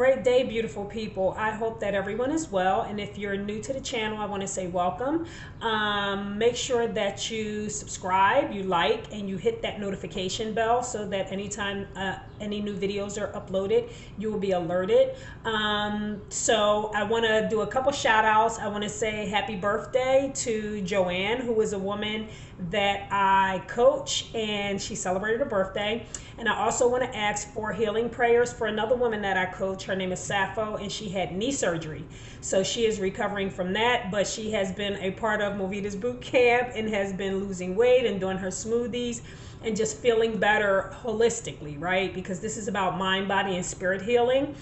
great day, beautiful people. I hope that everyone is well. And if you're new to the channel, I want to say welcome. Make sure that you subscribe, you like, and you hit that notification bell so that anytime any new videos are uploaded, you will be alerted. So I want to do a couple shout outs. I want to say happy birthday to Joanne, who is a woman that I coach, and she celebrated her birthday. And I also want to ask for healing prayers for another woman that I coach. Her name is Sappho, and she had knee surgery. So she is recovering from that, but she has been a part of Movita's boot camp and has been losing weight and doing her smoothies and just feeling better holistically, right? Because this is about mind, body, and spirit healing.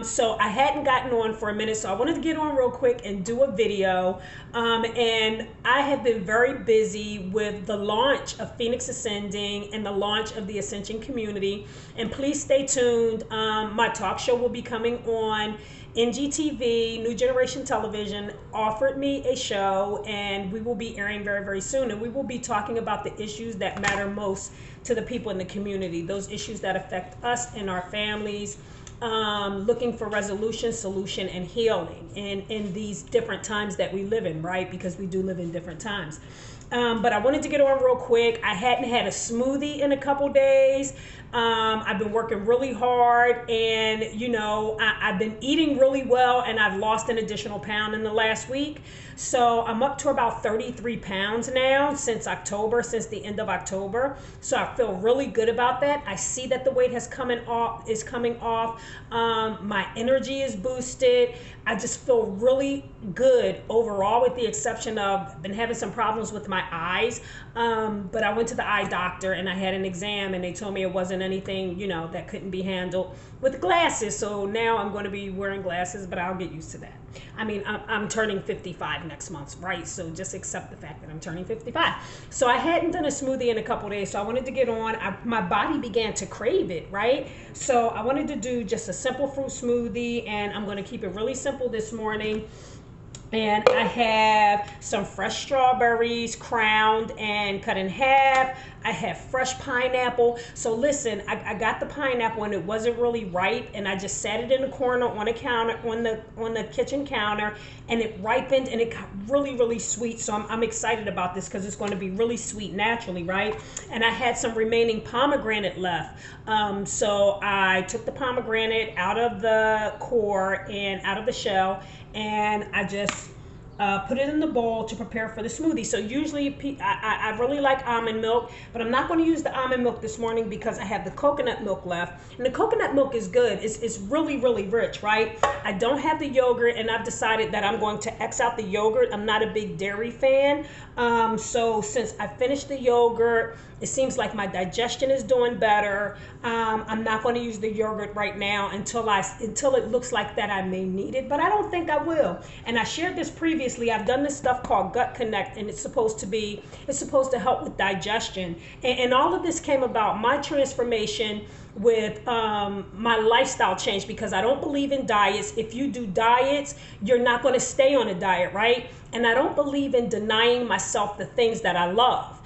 So I hadn't gotten on for a minute, so I wanted to get on real quick and do a video. And I have been very busy with the launch of Phoenix Ascending and the launch of the Ascension Community. And please stay tuned. My talk show will be coming on NGTV, New Generation Television, offered me a show, and we will be airing very, very soon. And we will be talking about the issues that matter most to the people in the community, those issues that affect us and our families, looking for resolution, solution, and healing in these different times that we live in, right? Because we do live in different times. But I wanted to get on real quick. I hadn't had a smoothie in a couple days. I've been working really hard, and I've been eating really well, and I've lost an additional pound in the last week. So I'm up to about 33 pounds now since the end of October. So I feel really good about that. I see that the weight is coming off. My energy is boosted. I just feel really good overall, with the exception of I've been having some problems with my eyes. But I went to the eye doctor and I had an exam, and they told me it wasn't anything, that couldn't be handled with glasses. So now I'm going to be wearing glasses, but I'll get used to that. I mean, I'm turning 55 next month, right? So just accept the fact that I'm turning 55. So I hadn't done a smoothie in a couple days, so I wanted to get on. My body began to crave it, right? So I wanted to do just a simple fruit smoothie, and I'm going to keep it really simple this morning. And I have some fresh strawberries crowned and cut in half. I have fresh pineapple. So listen, I got the pineapple and it wasn't really ripe, and I just sat it in the corner on a counter, on the kitchen counter, and it ripened and it got really, really sweet. So I'm excited about this because it's going to be really sweet naturally, right? And I had some remaining pomegranate left. So I took the pomegranate out of the core and out of the shell, and I just put it in the bowl to prepare for the smoothie. So usually I really like almond milk, but I'm not going to use the almond milk this morning because I have the coconut milk left. And the coconut milk is good. It's really, really rich, right? I don't have the yogurt, and I've decided that I'm going to X out the yogurt. I'm not a big dairy fan. So since I finished the yogurt, it seems like my digestion is doing better. I'm not going to use the yogurt right now until it looks like that I may need it, but I don't think I will. And I shared this previously. I've done this stuff called Gut Connect, and it's supposed to help with digestion. And all of this came about my transformation with my lifestyle change, because I don't believe in diets. If you do diets, you're not going to stay on a diet, right? And I don't believe in denying myself the things that I love.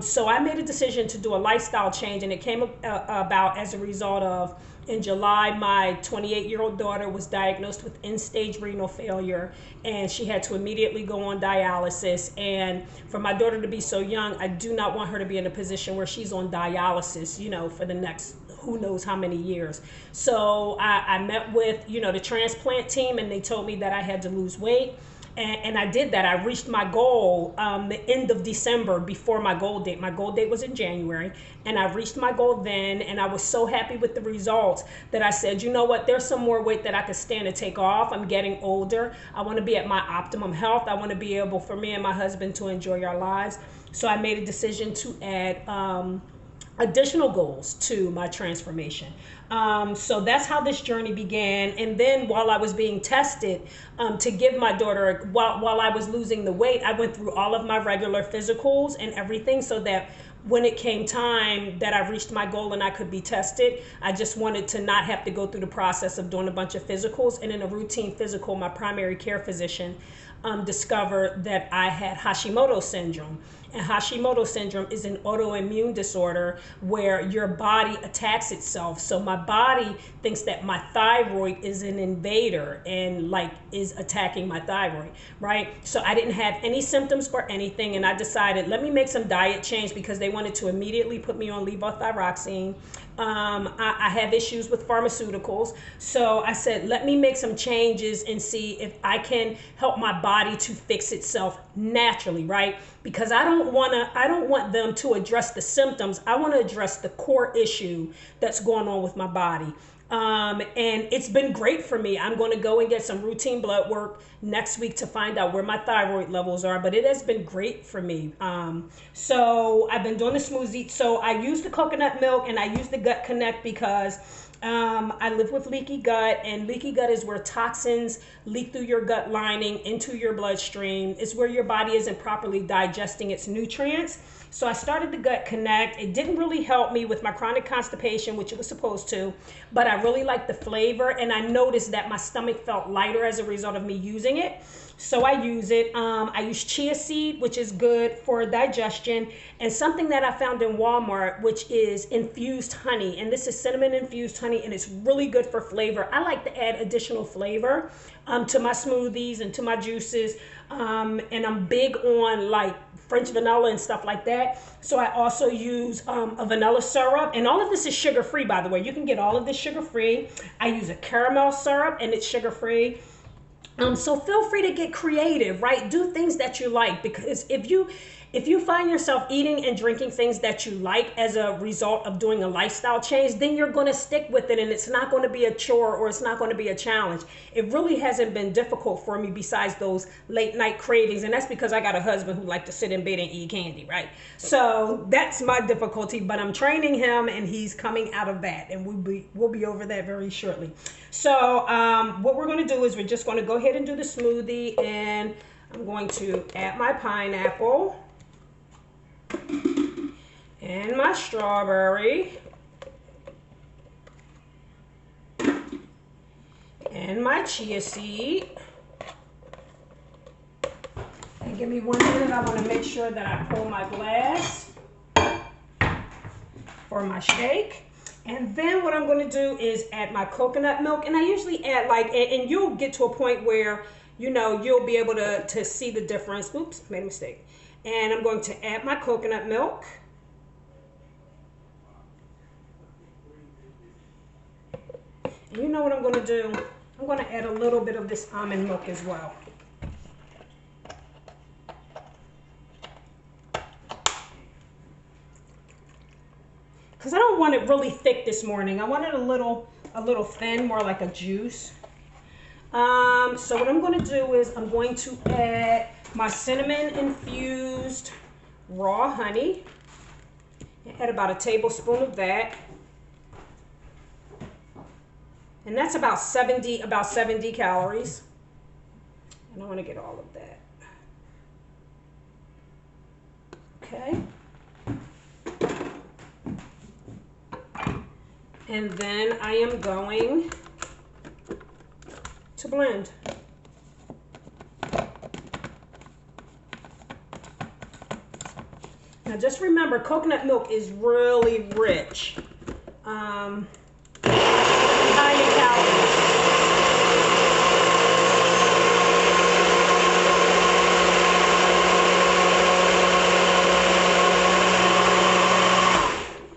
So I made a decision to do a lifestyle change, and it came about as a result of, in July, my 28-year-old daughter was diagnosed with end-stage renal failure, and she had to immediately go on dialysis. And for my daughter to be so young, I do not want her to be in a position where she's on dialysis, for the next who knows how many years. So I met with, the transplant team, and they told me that I had to lose weight. And I did that. I reached my goal the end of December, before my goal date. My goal date was in January, and I reached my goal then, and I was so happy with the results that I said, you know what, there's some more weight that I could stand to take off. I'm getting older. I want to be at my optimum health. I want to be able for me and my husband to enjoy our lives. So I made a decision to add additional goals to my transformation. So that's how this journey began. And then while I was being tested to give my daughter, while I was losing the weight, I went through all of my regular physicals and everything, so that when it came time that I reached my goal and I could be tested, I just wanted to not have to go through the process of doing a bunch of physicals. And in a routine physical, my primary care physician discovered that I had Hashimoto's syndrome. And Hashimoto syndrome is an autoimmune disorder where your body attacks itself. So my body thinks that my thyroid is an invader and like is attacking my thyroid, right? So I didn't have any symptoms or anything, and I decided, let me make some diet change because they wanted to immediately put me on levothyroxine. I have issues with pharmaceuticals. So I said, let me make some changes and see if I can help my body to fix itself naturally, right? Because I don't want them to address the symptoms. I want to address the core issue that's going on with my body. And it's been great for me. I'm going to go and get some routine blood work next week to find out where my thyroid levels are, but it has been great for me. So I've been doing the smoothie. So I use the coconut milk and I use the Gut Connect because I live with leaky gut, and leaky gut is where toxins leak through your gut lining into your bloodstream. It's where your body isn't properly digesting its nutrients. So I started the Gut Connect. It didn't really help me with my chronic constipation, which it was supposed to, but I really liked the flavor, and I noticed that my stomach felt lighter as a result of me using it. So I use it. I use chia seed, which is good for digestion, and something that I found in Walmart, which is infused honey. And this is cinnamon infused honey, and it's really good for flavor. I like to add additional flavor to my smoothies and to my juices. And I'm big on like French vanilla and stuff like that. So I also use a vanilla syrup, and all of this is sugar free, by the way. You can get all of this sugar free. I use a caramel syrup, and it's sugar free. So feel free to get creative, right? Do things that you like, because if you find yourself eating and drinking things that you like as a result of doing a lifestyle change, then you're going to stick with it, and it's not going to be a chore or it's not going to be a challenge. It really hasn't been difficult for me besides those late night cravings, and that's because I got a husband who likes to sit in bed and eat candy, right? So that's my difficulty, but I'm training him and he's coming out of that, and we'll be over that very shortly. So what we're going to do is we're just going to go ahead and do the smoothie, and I'm going to add my pineapple and my strawberry and my chia seed. And give me 1 minute. I want to make sure that I pull my glass for my shake. And then what I'm going to do is add my coconut milk, and I usually add and you'll get to a point where you'll be able to see the difference. Oops, made a mistake. And I'm going to add my coconut milk. And you know what I'm going to do? I'm going to add a little bit of this almond milk as well. Because I don't want it really thick this morning. I want it a little thin, more like a juice. So what I'm going to do is I'm going to add my cinnamon infused raw honey. Add about a tablespoon of that. And that's about 70 calories. And I want to get all of that. Okay. And then I am going to blend. Now just remember, coconut milk is really rich. High in calories.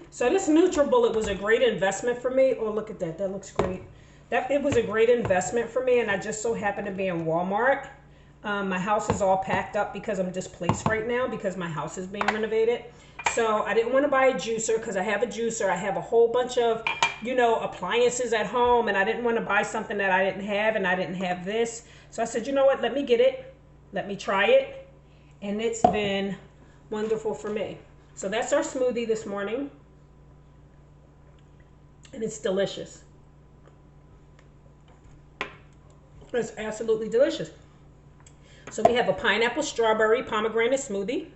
So this NutriBullet was a great investment for me. Oh, look at that. That looks great. It was a great investment for me, and I just so happened to be in Walmart. My house is all packed up because I'm displaced right now because my house is being renovated. So I didn't want to buy a juicer because I have a juicer. I have a whole bunch of, appliances at home, and I didn't want to buy something that I didn't have, and I didn't have this. So I said, you know what? Let me get it. Let me try it. And it's been wonderful for me. So that's our smoothie this morning. And it's delicious. It's absolutely delicious. So we have a pineapple, strawberry, pomegranate smoothie.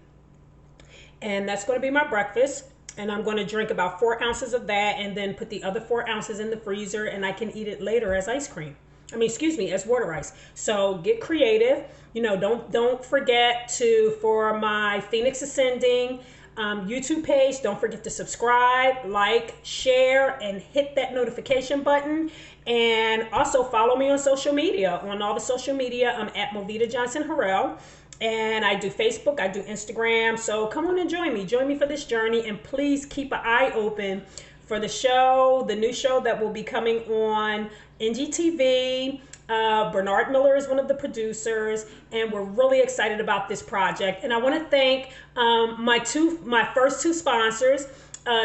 And that's going to be my breakfast. And I'm going to drink about 4 ounces of that and then put the other 4 ounces in the freezer, and I can eat it later as ice cream. excuse me, as water ice. So get creative. You know, don't forget to, for my Phoenix Ascending YouTube page, don't forget to subscribe, like, share, and hit that notification button. And also follow me on social media. On all the social media, I'm at Movita Johnson Harrell. And I do Facebook, I do Instagram. So come on and join me. Join me for this journey. And please keep an eye open for the show, the new show that will be coming on NGTV. Bernard Miller is one of the producers, and we're really excited about this project. And I want to thank my first two sponsors,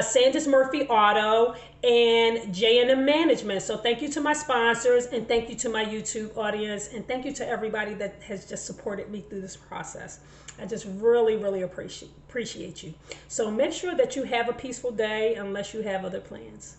Sanders Murphy Auto and J&M Management. So thank you to my sponsors, and thank you to my YouTube audience, and thank you to everybody that has just supported me through this process. I just really, really appreciate you. So make sure that you have a peaceful day unless you have other plans.